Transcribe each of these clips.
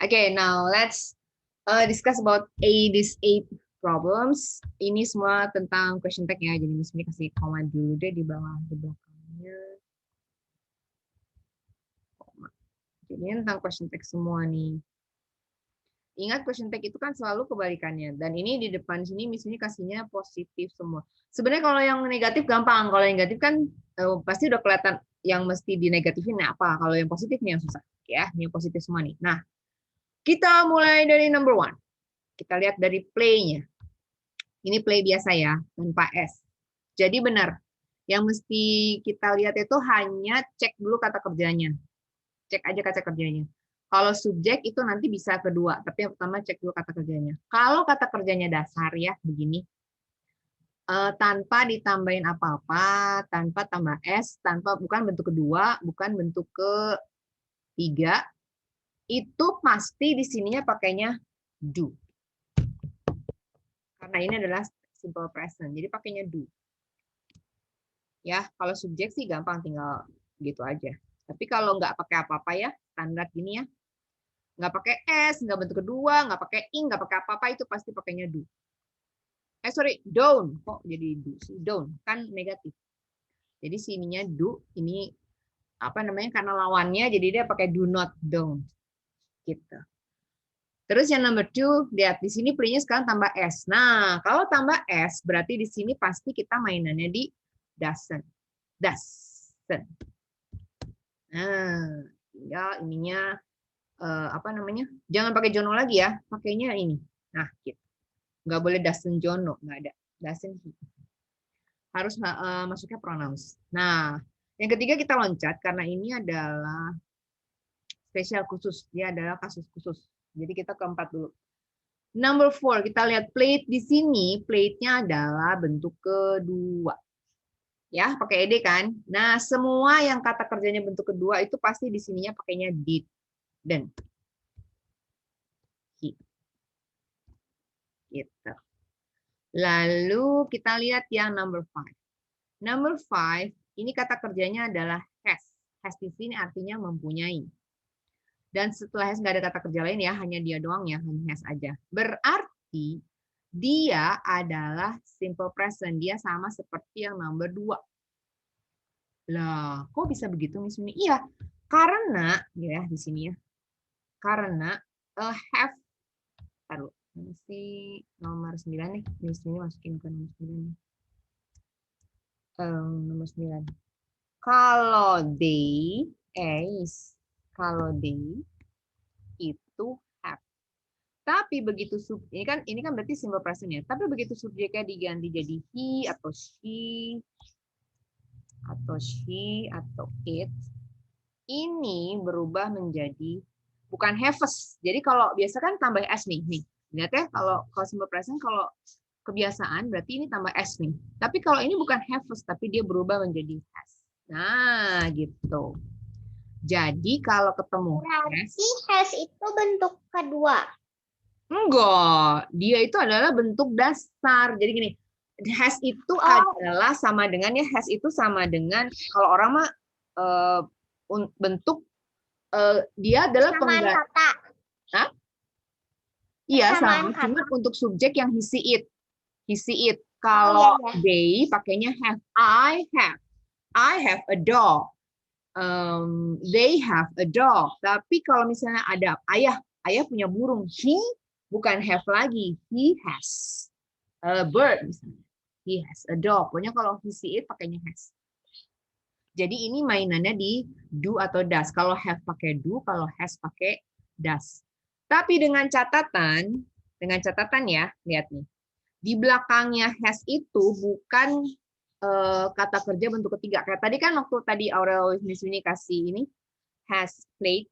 Okay, now let's discuss about these 8 problems. Ini semua tentang question tag ya. Jadi Miss ini kasih koma dulu deh di bawah di belakangnya. Koma. Jadi ini tentang question tag semua nih. Ingat question tag itu kan selalu kebalikannya. Dan ini di depan sini Miss ini kasihnya positif semua. Sebenarnya kalau yang negatif gampang. Kalau yang negatif kan pasti udah kelihatan yang mesti dinegatifin apa. Kalau yang positif nih yang susah. Ya, ini yang positif semua nih. Nah, kita mulai dari number 1. Kita lihat dari play-nya. Ini play biasa ya, tanpa S. Jadi benar, yang mesti kita lihat itu hanya cek dulu kata kerjanya. Cek aja kata kerjanya. Kalau subjek itu nanti bisa kedua, tapi yang pertama cek dulu kata kerjanya. Kalau kata kerjanya dasar ya, begini. Tanpa ditambahin apa-apa, tanpa tambah S, tanpa bukan bentuk kedua, bukan bentuk ketiga, itu pasti di sininya pakainya do. Karena ini adalah simple present, jadi pakainya do. Ya, kalau subjek sih gampang, tinggal gitu aja. Tapi kalau nggak pakai apa-apa ya, standar gini ya, nggak pakai S, nggak bentuk kedua, nggak pakai ing, nggak pakai apa-apa, itu pasti pakainya do. Sorry, don't. Kok jadi do sih? Don't, kan negatif. Jadi sininya do, ini apa namanya, karena lawannya, jadi dia pakai do not, don't. Gitu. Terus yang number 2, lihat di sini play-nya sekarang tambah S. Nah, kalau tambah S, berarti di sini pasti kita mainannya di doesn't. Doesn't. Nah, tinggal ininya apa namanya? Jangan pakai Jono lagi ya, pakainya ini. Nah, gitu. Nggak boleh doesn't Jono, nggak ada. Doesn't he. Harus masuknya pronouns. Nah, yang ketiga kita loncat karena ini adalah spesial khusus, dia adalah kasus khusus. Jadi kita keempat dulu. Number 4, kita lihat plate di sini, plate-nya adalah bentuk kedua. Ya, pakai ed kan? Nah, semua yang kata kerjanya bentuk kedua itu pasti di sininya pakainya did. Dan gitu. Lalu kita lihat yang number 5. Number 5, ini kata kerjanya adalah has. Has di sini artinya mempunyai. Dan setelah has nggak ada kata kerja lain ya, hanya dia doang ya, hanya has aja. Berarti dia adalah simple present. Dia sama seperti yang number 2. Lah, kok bisa begitu Miss Mini? Iya, karena ya di sini ya. Karena have taruh si nomor 9 nih. Miss Mini masukin ke nomor 9 nih. Nomor 9. Kalau they itu have. Tapi begitu ini kan berarti simple present ya. Tapi begitu subjeknya diganti jadi he atau she atau it, ini berubah menjadi bukan haves. Jadi kalau biasa kan tambah s nih. Lihat ya, kalau simple present kalau kebiasaan berarti ini tambah s nih. Tapi kalau ini bukan haves tapi dia berubah menjadi has. Nah, gitu. Jadi kalau ketemu berarti has itu bentuk kedua. Enggak, dia itu adalah bentuk dasar. Jadi gini, has itu adalah sama dengan ya, has itu sama dengan kalau orang mah bentuk dia adalah pengganti kata. Hah? Iya, sama. Cuma untuk subjek yang he see it. Kalau they pakainya have. I have a dog. They have a dog. Tapi kalau misalnya ada ayah punya burung. He bukan have lagi. He has a bird misalnya. He has a dog. Pokoknya kalau he see it pakainya has. Jadi ini mainannya di do atau does. Kalau have pakai do, kalau has pakai does. Tapi dengan catatan ya, lihat nih. Di belakangnya has itu bukan kata kerja bentuk ketiga. Kayak tadi kan waktu tadi Aurel Miss Winnie kasih ini has played.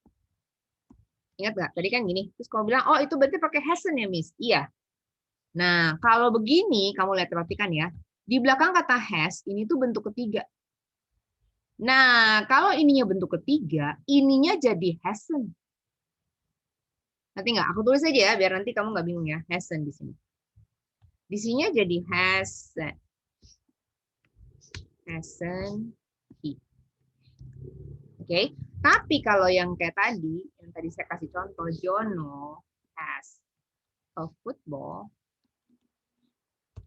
Ingat nggak? Tadi kan gini. Terus kamu bilang, oh itu berarti pakai hasn't ya Miss? Iya. Nah, kalau begini, kamu lihat perhatikan ya. Di belakang kata has, ini tuh bentuk ketiga. Nah, kalau ininya bentuk ketiga, ininya jadi hasn't. Nanti nggak? Aku tulis aja ya, biar nanti kamu nggak bingung ya. Hasn't di sini. Di sininya jadi hasn't. Hasn't he. Oke, tapi kalau yang kayak tadi, yang tadi saya kasih contoh, Jono has a football,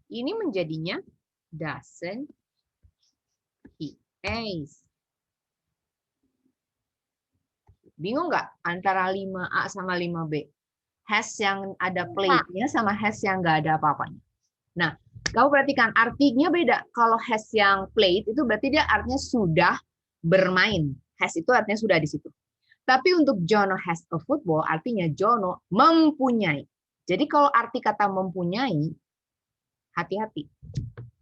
ini menjadinya doesn't he has. Bingung nggak antara 5A sama 5B? Has yang ada plate-nya sama has yang nggak ada apa-apanya. Nah, kamu perhatikan artinya beda. Kalau has yang plate itu berarti dia artinya sudah bermain. Has itu artinya sudah di situ. Tapi untuk Jono has a football artinya Jono mempunyai. Jadi kalau arti kata mempunyai, hati-hati.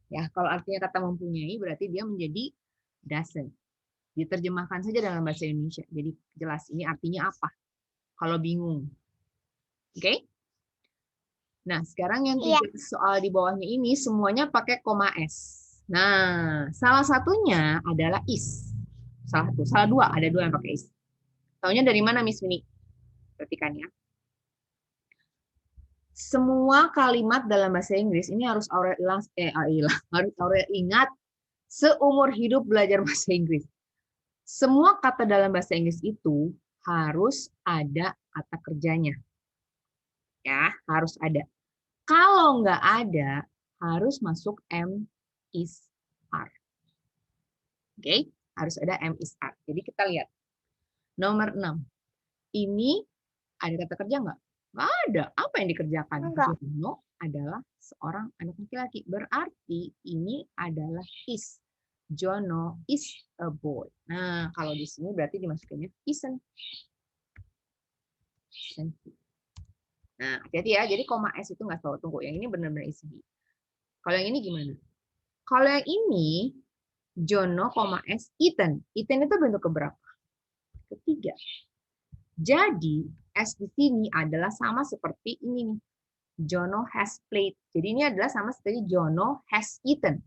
Ya, kalau artinya kata mempunyai berarti dia menjadi doesn't. Diterjemahkan saja dalam bahasa Indonesia. Jadi jelas ini artinya apa. Kalau bingung. Oke? Nah, sekarang yang 3 soal di bawahnya ini semuanya pakai koma S. Nah, salah satunya adalah is. Salah 2, ada 2 yang pakai is. Taunya dari mana, Miss Winnie? Perhatikan ya. Semua kalimat dalam bahasa Inggris ini harus Aurel ingat seumur hidup belajar bahasa Inggris. Semua kata dalam bahasa Inggris itu harus ada kata kerjanya. Ya, harus ada. Kalau nggak ada, harus masuk am, is, are. Oke, harus ada am, is, are. Jadi kita lihat. Nomor 6. Ini ada kata kerja nggak? Nggak ada. Apa yang dikerjakan? Jono adalah seorang anak laki-laki. Berarti ini adalah is. Jono is a boy. Nah, kalau di sini berarti dimasukinnya isn't. Nah, hati-hati ya. Jadi koma S itu nggak selalu tunggu. Yang ini benar-benar isi. Kalau yang ini gimana? Kalau yang ini, Jono, S, eaten. Eaten itu bentuk keberapa? Ketiga. Jadi, S di sini adalah sama seperti ini nih. Jono has played. Jadi ini adalah sama seperti Jono has eaten.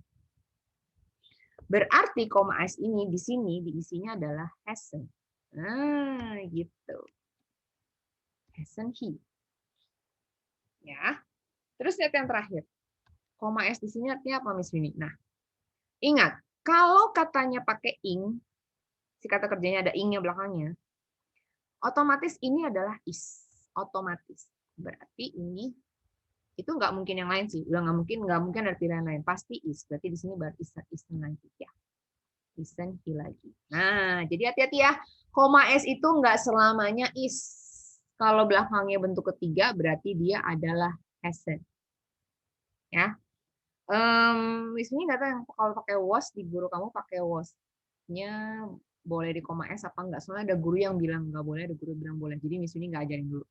Berarti koma S ini di sini diisinya adalah hasn't. Nah, gitu. Hasn't he. Ya. Terus lihat yang terakhir. Koma S di sini artinya apa, Miss Winnie? Nah, ingat, kalau katanya pakai ing, si kata kerjanya ada ing-nya belakangnya, otomatis ini adalah is. Otomatis. Berarti ini itu nggak mungkin yang lain sih. Udah nggak mungkin ada pilihan lain. Pasti is. Berarti di sini berarti isn't lagi ya. Isn't he lagi. Nah, jadi hati-hati ya. Koma S itu nggak selamanya is. Kalau belakangnya bentuk ketiga, berarti dia adalah hasn't. Ya. Miss ini nggak tahu kalau pakai was di guru kamu pakai was-nya boleh di koma S apa enggak? Soalnya ada guru yang bilang nggak boleh, ada guru yang bilang boleh. Jadi Miss ini nggak ajarin dulu.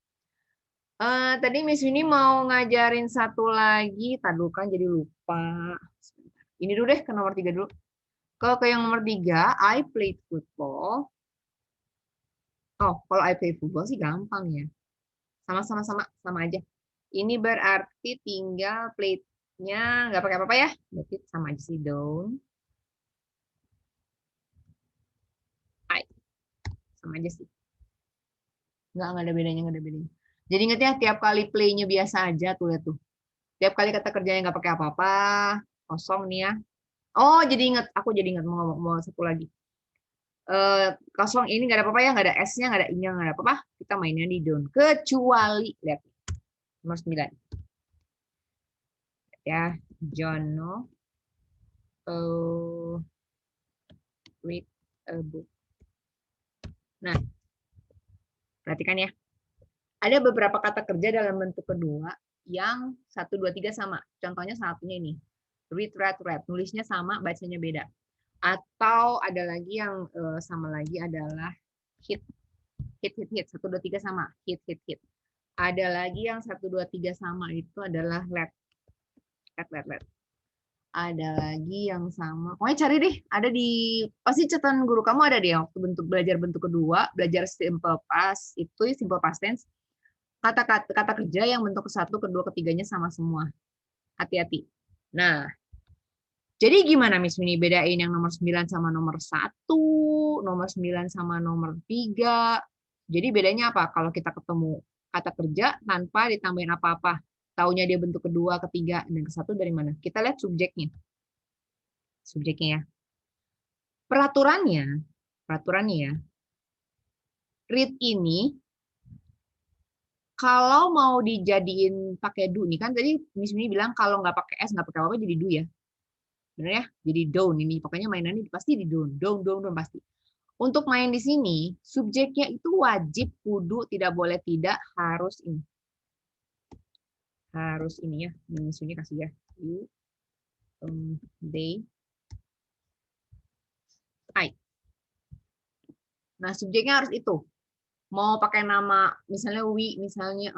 Tadi Miss ini mau ngajarin satu lagi, tadi kan jadi lupa. Ini dulu deh ke nomor 3 dulu. Kalau ke yang nomor 3, I played football. Oh, kalau I play football sih gampang ya. Sama aja. Ini berarti tinggal play-nya nggak pakai apa-apa ya. Berarti sama aja sih, don't. I. Sama aja sih. Nggak ada bedanya, nggak ada bedanya. Jadi ingat ya, tiap kali play-nya biasa aja tuh lihat tuh. Tiap kali kata kerjanya nggak pakai apa-apa, kosong nih ya. Oh, jadi ingat, aku jadi ingat mau ngomong mau satu lagi. Kosong ini nggak ada apa-apa ya, nggak ada S-nya, nggak ada I-nya, nggak ada apa-apa. Kita mainnya di don't. Kecuali, lihat, nomor 9. Ya, Jono read a book. Nah, perhatikan ya. Ada beberapa kata kerja dalam bentuk kedua yang 1, 2, 3 sama. Contohnya satunya ini. Read, read. Nulisnya sama, bacanya beda. Atau ada lagi yang sama lagi adalah hit. 1, 2, 3 sama. Hit. Ada lagi yang 1, 2, 3 sama, itu adalah let. Ada lagi yang sama. Pokoknya cari deh, ada di pasti catatan guru kamu ada deh waktu belajar bentuk kedua, belajar simple past itu simple past tense. Kata kerja yang bentuk ke-1, kedua, ketiganya sama semua. Hati-hati. Nah, jadi gimana Miss Winnie bedain yang nomor 9 sama nomor 1, nomor 9 sama nomor 3? Jadi bedanya apa? Kalau kita ketemu kata kerja tanpa ditambahin apa-apa. Taunya dia bentuk kedua, ketiga, dan ke-1 dari mana? Kita lihat subjeknya. Subjeknya ya. Peraturannya ya. Read ini Kalau mau dijadiin pakai do nih kan tadi Miss Mini bilang kalau nggak pakai s nggak pakai apa jadi do ya. Benar ya? Jadi don't ini pokoknya mainannya pasti di don't pasti. Untuk main di sini subjeknya itu wajib, kudu, tidak boleh tidak, harus ini. Harus ini ya. Miss Mini kasih ya. You, they, I. Nah, subjeknya harus itu. Mau pakai nama misalnya misalnya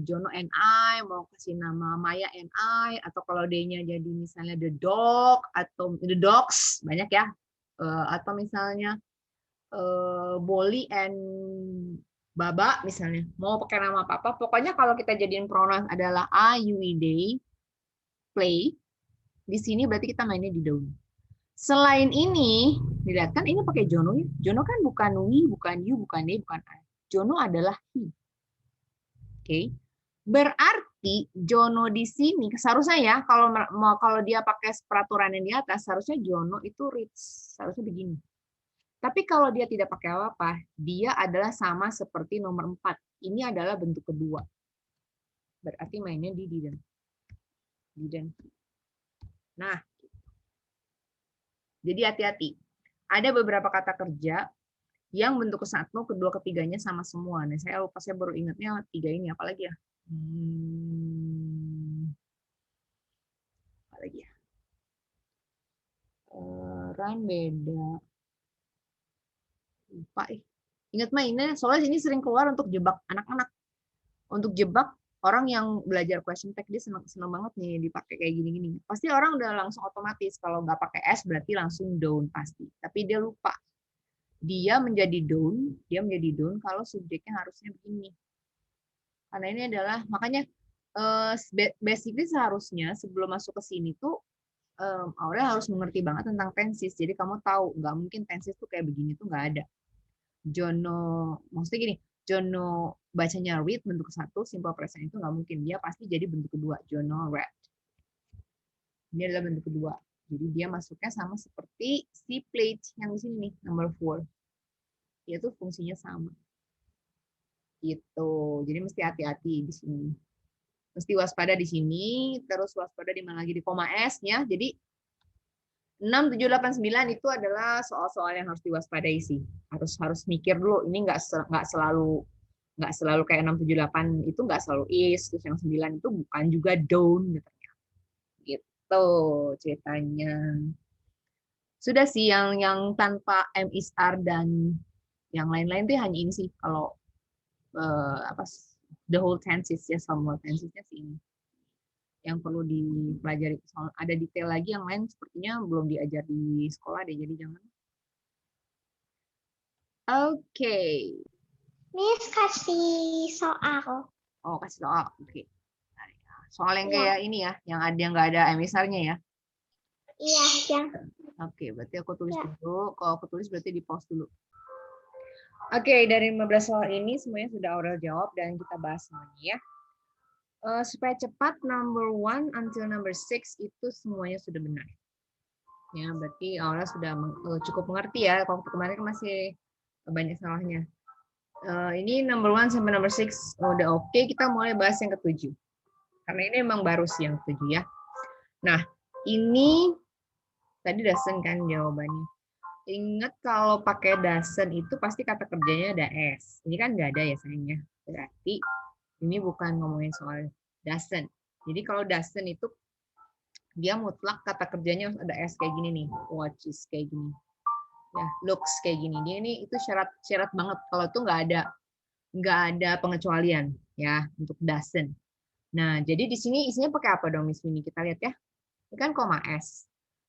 Jono and I, mau kasih nama Maya and I, atau kalau D-nya jadi misalnya the dog atau the dogs banyak ya, atau misalnya Bolly and Baba misalnya, mau pakai nama apa pokoknya kalau kita jadiin pronoun adalah I, you, we, they, play, di sini berarti kita mainnya di don't. Selain ini, dilihat kan ini pakai Jono ya. Jono kan bukan we, bukan you, bukan they, bukan I. Jono adalah he. Oke. Berarti Jono di sini seharusnya ya kalau dia pakai peraturan yang di atas seharusnya Jono itu reads, seharusnya begini. Tapi kalau dia tidak pakai apa-apa, dia adalah sama seperti nomor 4. Ini adalah bentuk kedua. Berarti mainnya di didn't. Didn't. Nah, jadi hati-hati. Ada beberapa kata kerja yang bentuk ke satu, kedua, ketiganya sama semua. Nah, saya lupa, saya baru ingatnya 3 ini. Apalagi ya? Apalagi ya? Run beda. Lupa. Ingat mainnya, soalnya ini sering keluar untuk jebak anak-anak. Untuk jebak orang yang belajar question tag, dia seneng banget nih dipakai kayak gini-gini. Pasti orang udah langsung otomatis. Kalau nggak pakai S berarti langsung don't pasti. Tapi dia lupa. Dia menjadi don't kalau subjeknya harusnya begini. Karena ini adalah makanya basically seharusnya sebelum masuk ke sini tuh Aurel harus mengerti banget tentang tenses. Jadi kamu tahu nggak mungkin tenses tuh kayak begini tuh nggak ada. Jono maksudnya gini, Jono bacanya read bentuk satu, simple present itu nggak mungkin. Dia pasti jadi bentuk kedua. Jono read. Ini adalah bentuk kedua. Jadi dia masuknya sama seperti si played yang di sini nih, number 4. Dia tuh fungsinya sama. Gitu. Jadi mesti hati-hati di sini. Mesti waspada di sini, terus waspada di mana lagi di koma S-nya. Jadi 6, 7, 8, 9 itu adalah soal-soal yang harus diwaspadai sih. Harus mikir dulu. Ini nggak selalu kayak 6, 7, 8 itu nggak selalu is. Terus yang 9 itu bukan juga don't. Gitu ceritanya. Sudah sih yang tanpa M is R dan yang lain-lain tuh hanya ini sih. Kalau the whole tenses ya, semua tensesnya sih ini yang perlu dipelajari. Ada detail lagi yang lain sepertinya belum diajar di sekolah deh, jadi jangan. Oke. Miss kasih soal. Oh, kasih soal. Oke. Soal yang kayak ini ya, yang nggak ada emisarnya ya. Iya, yang. Oke, berarti aku tulis dulu. Kalau aku tulis berarti di pause dulu. Oke, dari 15 soal ini semuanya sudah Aurel jawab dan kita bahas semuanya ya. Supaya cepat, number 1 until number 6 itu semuanya sudah benar. Ya, berarti Aurel sudah cukup mengerti ya. Kalau kemarin masih banyak salahnya. Ini number 1 sampai number 6 udah oke. Kita mulai bahas yang ke-7. Karena ini memang baru sih yang ke-7 ya. Nah, ini tadi doesn't kan jawabannya. Ingat kalau pakai doesn't itu pasti kata kerjanya ada S. Ini kan nggak ada ya sayangnya. Berarti ini bukan ngomongin soal doesn't. Jadi kalau doesn't itu dia mutlak kata kerjanya harus ada S kayak gini nih. Watches kayak gini. Ya, looks kayak gini. Dia ini itu syarat banget. Kalau tuh nggak ada pengecualian ya untuk doesn't. Nah, jadi di sini isinya pakai apa dong Miss Winnie? Kita lihat ya. Ini kan koma S.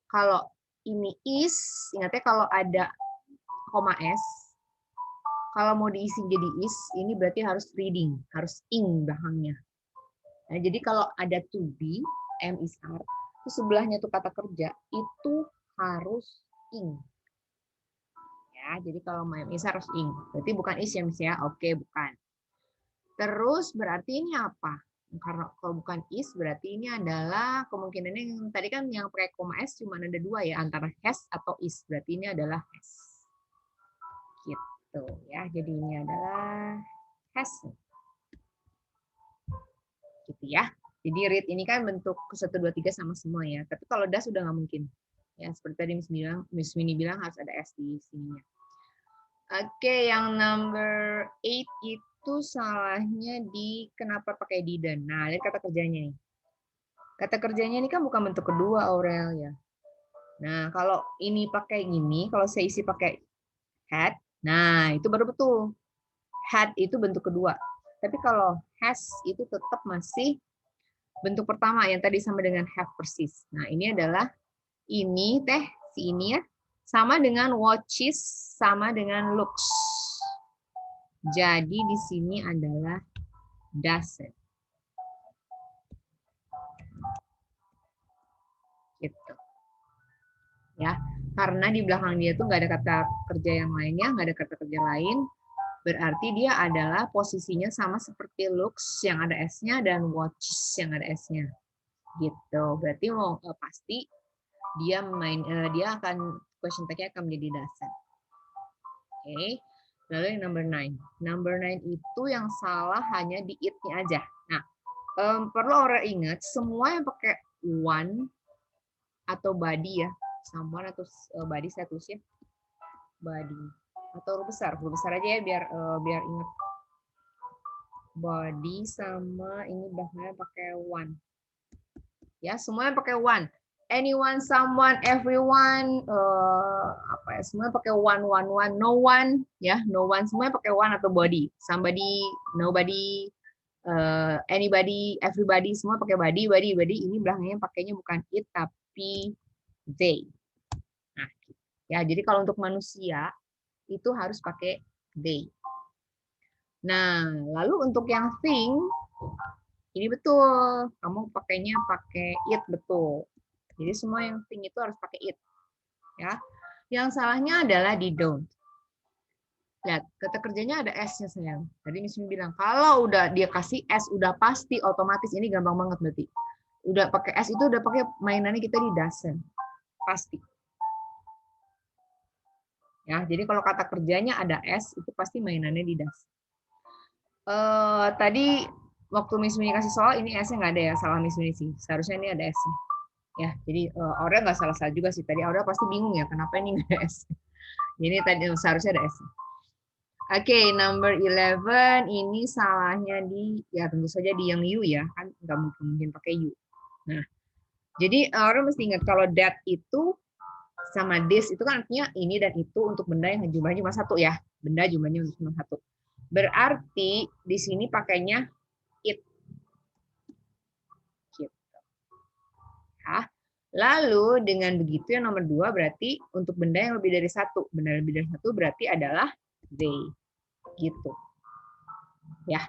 Kalau ini is, ingatnya kalau ada koma S, kalau mau diisi jadi is, ini berarti harus reading, harus ing belakangnya. Nah, jadi kalau ada to be, M is R, itu sebelahnya tuh kata kerja, itu harus ing. Ya, jadi kalau mau M is R harus ing. Berarti bukan is ya, Miss ya? Oke, bukan. Terus berarti ini apa? Karena kalau bukan is, berarti ini adalah kemungkinannya yang tadi kan yang pakai koma S cuma ada 2 ya, antara has atau is. Berarti ini adalah has. Gitu ya. Jadi ini adalah has. Pasti ya. Jadi read ini kan bentuk 1, 2, 3 sama semua ya. Tapi kalau das udah nggak mungkin. Ya, seperti tadi Miss Winnie bilang harus ada S di sininya. Oke, yang number 8 itu salahnya di kenapa pakai didn't. Nah, lihat kata kerjanya nih. Kata kerjanya ini kan bukan bentuk kedua, Aurel ya. Nah, kalau ini pakai gini, kalau saya isi pakai had, nah itu baru betul. Had itu bentuk kedua. Tapi kalau has itu tetap masih bentuk pertama yang tadi sama dengan have persis. Nah, ini adalah ini si ini ya, sama dengan watches, sama dengan looks. Jadi di sini adalah doesn't. Gitu. Ya, karena di belakang dia tuh nggak ada kata kerja yang lainnya, nggak ada kata kerja lain. Berarti dia adalah posisinya sama seperti looks yang ada S-nya dan watches yang ada S-nya. Gitu. Berarti pasti dia dia akan question tag-nya akan menjadi doesn't. Oke. Lalu yang number 9. Number 9 itu yang salah hanya di it-nya aja. Nah, perlu orang ingat semua yang pakai one atau body ya, someone atau body saya tulis ya. Body atau huruf besar aja ya biar ingat. Body sama ini belakangnya pakai one. Ya, semuanya pakai one. Anyone, someone, everyone, semua pakai one, no one, ya, no one, semuanya pakai one atau body. Somebody, nobody, anybody, everybody, semua pakai body. Ini belakangnya pakainya bukan it tapi they. Nah, ya, jadi kalau untuk manusia itu harus pakai they. Nah, lalu untuk yang thing ini betul, kamu pakainya pakai it betul. Jadi semua yang thing itu harus pakai it. Ya. Yang salahnya adalah di don't. Lihat, kata kerjanya ada S-nya sayang. Tadi Miss bilang, kalau udah dia kasih S, udah pasti otomatis. Ini gampang banget berarti. Udah pakai S itu udah pakai mainannya kita di doesn't. Pasti. Ya, jadi kalau kata kerjanya ada S, itu pasti mainannya di doesn't. Tadi waktu Miss Winnie kasih soal, ini S-nya nggak ada ya, salah Miss Winnie sih. Seharusnya ini ada S-nya. Ya, jadi Aurel nggak salah juga sih. Tadi Aurel pasti bingung ya, kenapa ini nggak ada S. Jadi tadi seharusnya ada S. Oke, number 11 ini salahnya di, ya tentu saja di yang you ya, kan nggak mungkin pakai you. Nah, jadi orang mesti ingat kalau that itu sama this itu kan artinya ini dan itu untuk benda yang jumlahnya cuma satu ya, benda jumlahnya cuma satu. Berarti di sini pakainya it. Gitu. Ya. Lalu dengan begitu yang nomor 2 berarti untuk benda yang lebih dari satu, benda lebih dari satu berarti adalah they. Gitu. Ya.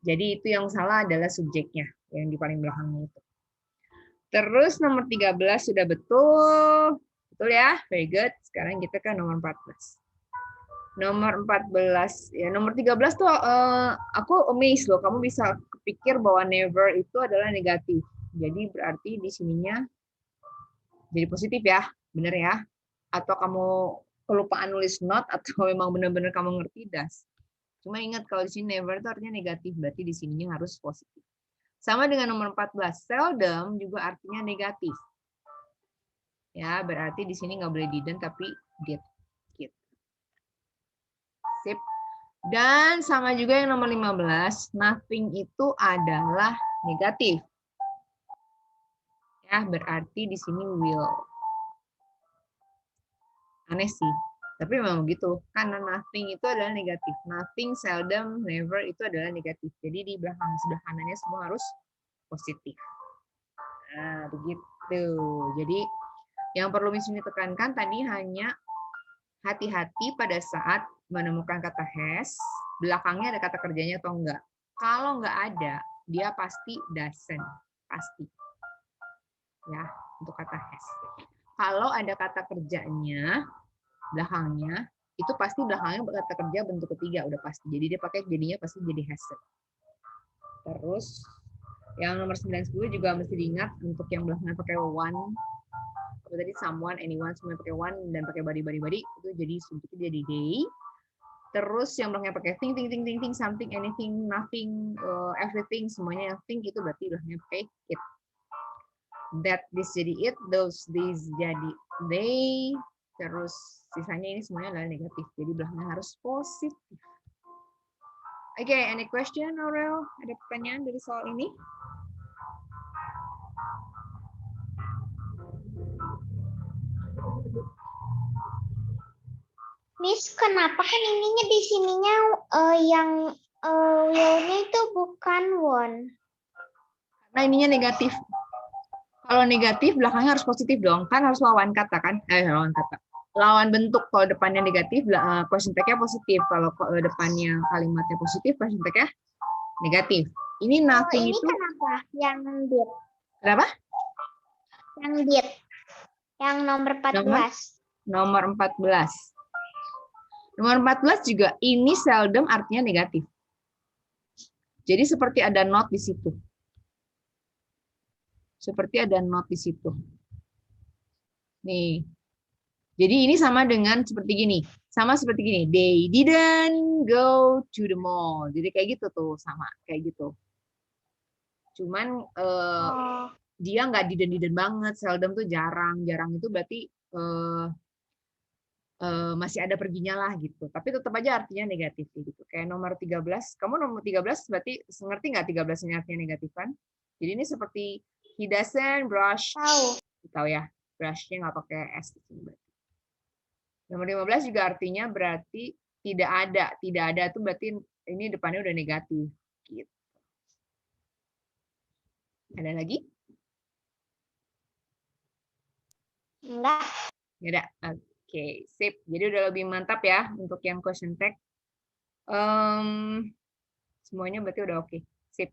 Jadi itu yang salah adalah subjeknya yang di paling belakangnya itu. Terus nomor 13 sudah betul. Betul ya? Very good. Sekarang kita ke nomor 14. Nomor 14 ya, nomor 13 tuh aku amazed loh, kamu bisa kepikir bahwa never itu adalah negatif. Jadi berarti di sininya jadi positif ya, bener ya? Atau kamu kelupaan nulis not atau memang benar-benar kamu ngerti das. Cuma ingat kalau di sini never itu artinya negatif, berarti di sininya harus positif. Sama dengan nomor 14, seldom juga artinya negatif. Ya, berarti di sini nggak boleh didn't tapi did. Gitu. Sip. Dan sama juga yang nomor 15, nothing itu adalah negatif. Ya, berarti di sini will. Aneh sih. Tapi memang begitu, karena nothing itu adalah negatif. Nothing, seldom, never itu adalah negatif. Jadi di belakang sebelah kanannya semua harus positif. Nah, begitu. Jadi yang perlu Miss Winnie tekankan tadi hanya hati-hati pada saat menemukan kata has, belakangnya ada kata kerjanya atau enggak. Kalau enggak ada, dia pasti doesn't. Pasti. Ya, untuk kata has. Kalau ada kata kerjanya, belakangnya itu pasti belakangnya kata kerja bentuk ketiga udah pasti. Jadi dia pakai jadinya pasti jadi hasn't. Terus yang nomor 9 10 juga mesti diingat untuk yang belakangnya pakai one. Kalau tadi someone, anyone semua pakai one dan pakai body itu jadi subjeknya jadi they. Terus yang belakangnya pakai think, something, anything, nothing, everything, semuanya yang think itu berarti belakangnya pakai it. That, this jadi it, those, these jadi they, terus sisanya ini semuanya adalah negatif. Jadi belakangnya harus positif. Oke, any question, Aurel? Ada pertanyaan dari soal ini? Miss, kenapa kan ininya di sininya yang will-nya itu bukan won? Nah, ininya negatif. Kalau negatif, belakangnya harus positif dong. Kan harus lawan kata, kan? Lawan kata. Lawan bentuk. Kalau depannya negatif, question tag-nya positif. Kalau depannya kalimatnya positif, question tag-nya negatif. Ini nothing ini itu... kenapa? Yang did. Kenapa? Yang did. Yang nomor 14. Nomor 14. Nomor 14 juga ini seldom artinya negatif. Jadi seperti ada not di situ. Seperti ada not di situ. Nih. Jadi ini sama dengan seperti gini. Sama seperti gini. They didn't go to the mall. Jadi kayak gitu tuh, sama kayak gitu. Cuman dia nggak didn't banget. Seldom tuh jarang. Jarang itu berarti masih ada perginya lah gitu. Tapi tetap aja artinya negatif gitu. Kayak nomor 13. Kamu nomor 13 berarti ngerti nggak 13 ini artinya negatif kan? Jadi ini seperti he doesn't brush. Tahu ya, brushnya nggak pakai S di sini berarti. Nomor 15 juga artinya berarti tidak ada. Tidak ada itu berarti ini depannya udah negatif. Gitu. Ada lagi? Enggak. Ada. Oke, sip. Jadi udah lebih mantap ya untuk yang question tag. Semuanya berarti udah oke. Sip.